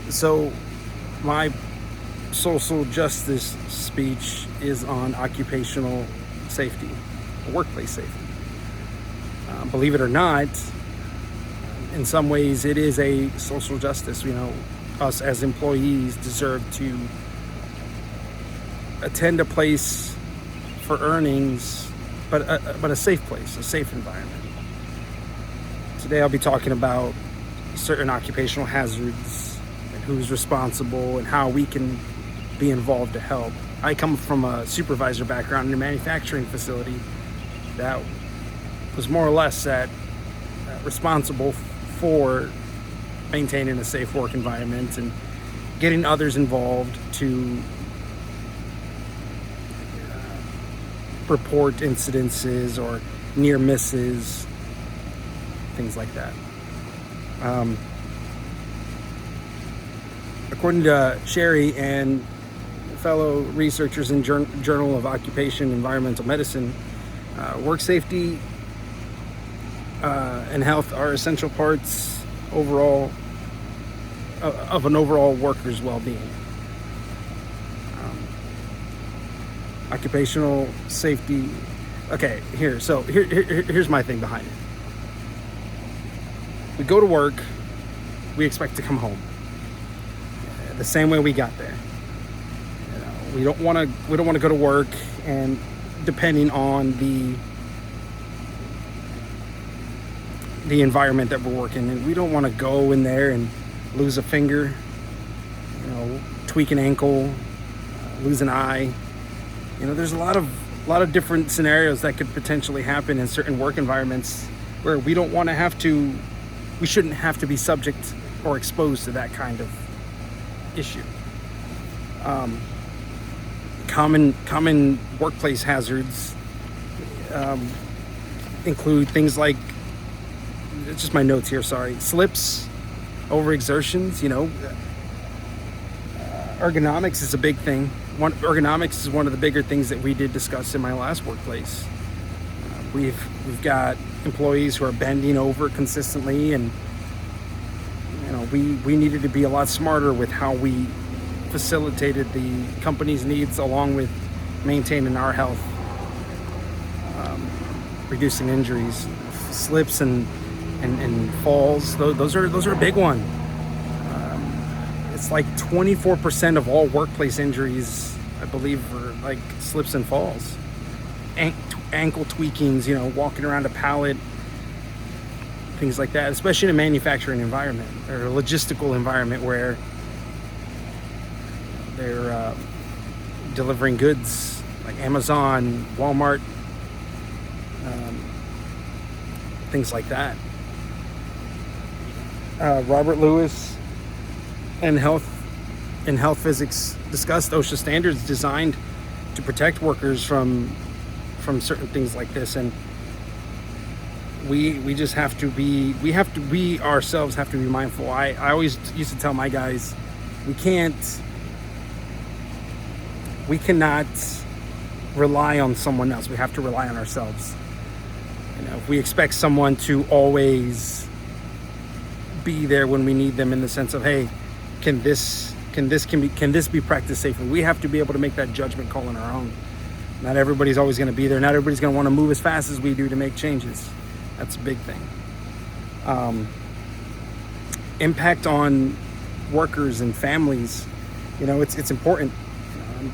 So my social justice speech is on occupational safety, workplace safety. Believe it or not, in some ways it is a social justice. Us as employees deserve to attend a place for earnings, but a safe place, a safe environment. Today I'll be talking about certain occupational hazards and who's responsible and how we can be involved to help. I come from a supervisor background in a manufacturing facility that was more or less responsible for maintaining a safe work environment and getting others involved to report incidences or near misses, things like that. According to Sherry and fellow researchers in Journal of Occupation and Environmental Medicine, work safety and health are essential parts overall of an overall worker's well-being. Occupational safety. Okay, here's my thing behind it. We go to work, we expect to come home the same way we got there. We don't want to go to work and depending on the environment that we're working in. We don't want to go in there and lose a finger, tweak an ankle, lose an eye. There's a lot of different scenarios that could potentially happen in certain work environments where we shouldn't have to be subject or exposed to that kind of issue. Common workplace hazards include things like, it's just my notes here, sorry, slips, overexertions, ergonomics is a big thing. Ergonomics is one of the bigger things that we did discuss in my last workplace. We've got employees who are bending over consistently, and we needed to be a lot smarter with how we facilitated the company's needs along with maintaining our health, reducing injuries, slips and falls. Those are a big one. It's like 24% of all workplace injuries, I believe, are like slips and falls. Ankle tweakings, walking around a pallet, things like that, especially in a manufacturing environment or a logistical environment where they're delivering goods like Amazon, Walmart, things like that. Robert Lewis and health physics discussed OSHA standards designed to protect workers from certain things like this, and we ourselves have to be mindful. I always used to tell my guys, we cannot rely on someone else. We have to rely on ourselves. If we expect someone to always be there when we need them, in the sense of, hey, can this be practiced safely? We have to be able to make that judgment call on our own. Not everybody's always going to be there. Not everybody's going to want to move as fast as we do to make changes. That's a big thing. Impact on workers and families. It's important.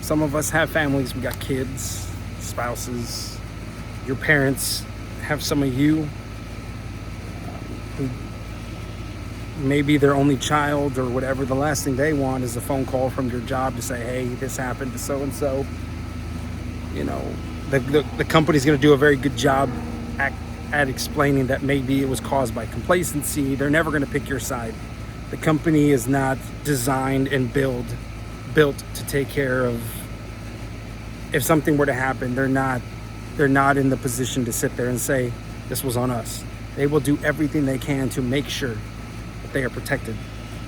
Some of us have families. We got kids, spouses. Your parents have some of you who maybe their only child or whatever. The last thing they want is a phone call from your job to say, hey, this happened to so-and-so. The company's going to do a very good job at explaining that maybe it was caused by complacency. They're never going to pick your side. The company is not designed and built to take care of, if something were to happen, they're not in the position to sit there and say, this was on us. They will do everything they can to make sure that they are protected.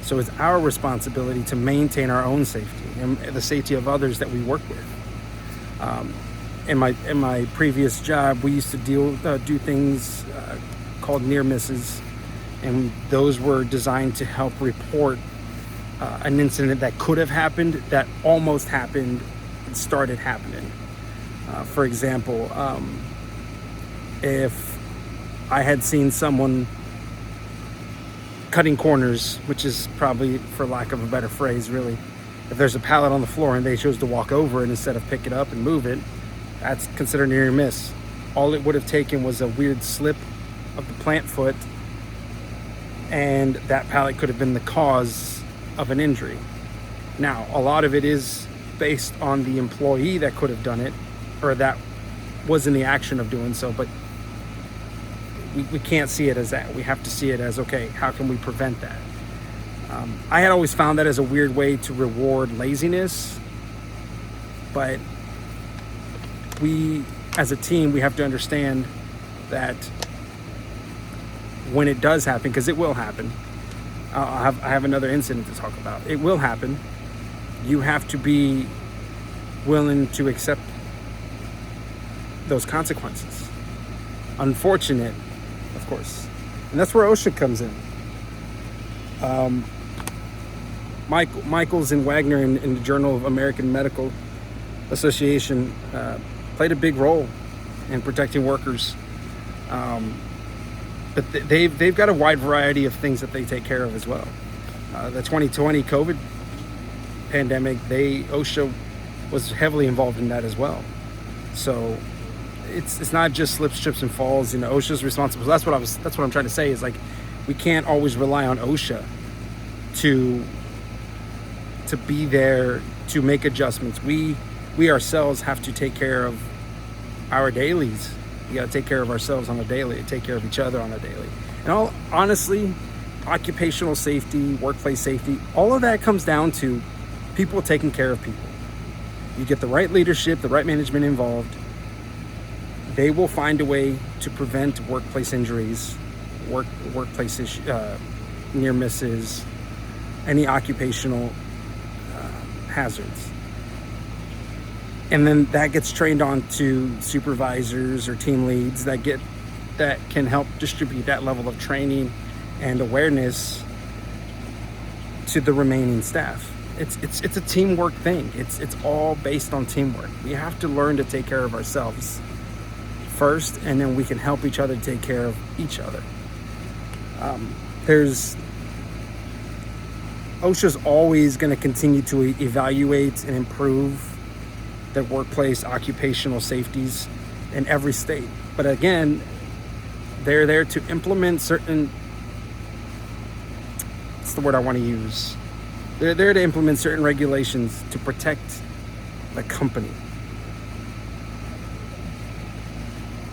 So it's our responsibility to maintain our own safety and the safety of others that we work with. In my previous job, we used to do things called near misses, and those were designed to help report an incident that could have happened, that almost happened, and started happening. For example, if I had seen someone cutting corners, which is probably, for lack of a better phrase, really, if there's a pallet on the floor and they chose to walk over it instead of pick it up and move it, that's considered near miss. All it would have taken was a weird slip of the plant foot, and that pallet could have been the cause of an injury. Now, a lot of it is based on the employee that could have done it, or that was in the action of doing so, but we can't see it as that. We have to see it as, okay, how can we prevent that? I had always found that as a weird way to reward laziness, but we, as a team, we have to understand that when it does happen, because it will happen, I have another incident to talk about. It will happen. You have to be willing to accept those consequences. Unfortunate, of course. And that's where OSHA comes in. Michaels and Wagner in the Journal of American Medical Association played a big role in protecting workers. But they've got a wide variety of things that they take care of as well. The 2020 COVID pandemic, OSHA was heavily involved in that as well. So it's not just slips, trips, and falls. OSHA's responsible. That's what I'm trying to say, is like, we can't always rely on OSHA to be there to make adjustments. We ourselves have to take care of our dailies. We got to take care of ourselves on a daily, take care of each other on a daily. And honestly, occupational safety, workplace safety, all of that comes down to people taking care of people. You get the right leadership, the right management involved, they will find a way to prevent workplace injuries, workplace near misses, any occupational hazards. And then that gets trained on to supervisors or team leads that can help distribute that level of training and awareness to the remaining staff. It's a teamwork thing. It's all based on teamwork. We have to learn to take care of ourselves first, and then we can help each other take care of each other. OSHA's always going to continue to evaluate and improve the workplace occupational safeties in every state. But again, they're there to implement certain, what's the word I want to use? They're there to implement certain regulations to protect the company.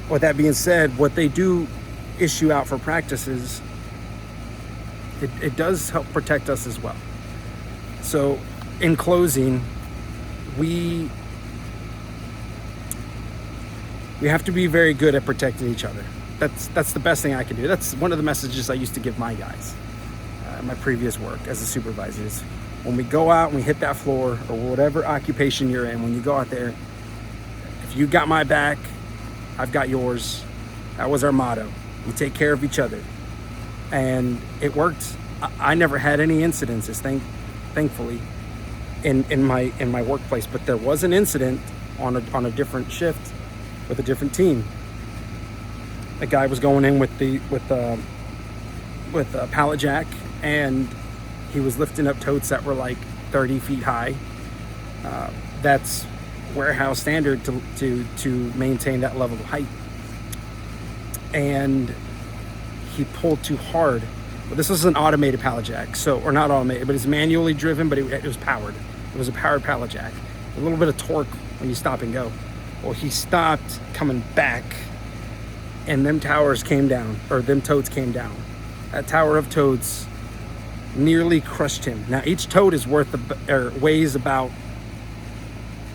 With that being said, what they do issue out for practices, it does help protect us as well. So in closing, we have to be very good at protecting each other. That's the best thing I can do. That's one of the messages I used to give my guys, my previous work as a supervisor, is when we go out and we hit that floor, or whatever occupation you're in, when you go out there, if you got my back, I've got yours. That was our motto. We take care of each other. And it worked. I never had any incidences, thankfully, in my workplace. But there was an incident on a different shift with a different team. A guy was going in with a pallet jack, and he was lifting up totes that were like 30 feet high. That's warehouse standard to maintain that level of height. And he pulled too hard. Well, this was an automated pallet jack, or not automated, but it's manually driven, but it was powered. It was a powered pallet jack. A little bit of torque when you stop and go. Well, he stopped coming back, and them totes came down. That tower of totes nearly crushed him. Now, each tote is weighs about,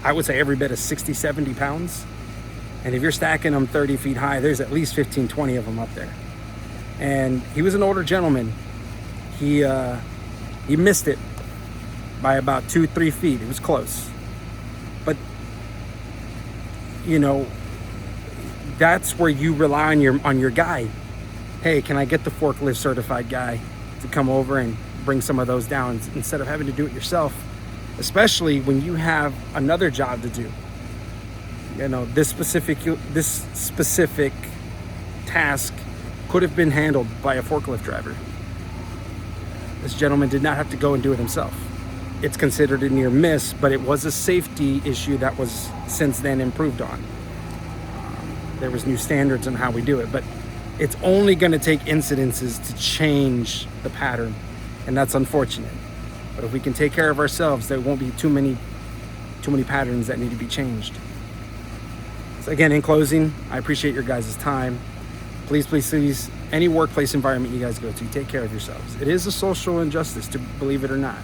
I would say, every bit of 60, 70 pounds. And if you're stacking them 30 feet high, there's at least 15, 20 of them up there. And he was an older gentleman. He missed it by about 2-3 feet. It was close. But, that's where you rely on your guy. Hey, can I get the forklift certified guy to come over and bring some of those down instead of having to do it yourself, especially when you have another job to do. You know, this specific task could have been handled by a forklift driver. This gentleman did not have to go and do it himself. It's considered a near miss, but it was a safety issue that was since then improved on. There was new standards on how we do it, but it's only going to take incidences to change the pattern, and that's unfortunate. But if we can take care of ourselves, there won't be too many patterns that need to be changed. So again, in closing, I appreciate your guys' time. Please, any workplace environment you guys go to, take care of yourselves. It is a social injustice, to believe it or not.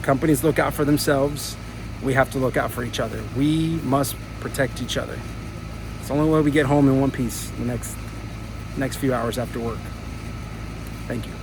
Companies look out for themselves. We have to look out for each other. We must protect each other. It's the only way we get home in one piece the next few hours after work. Thank you.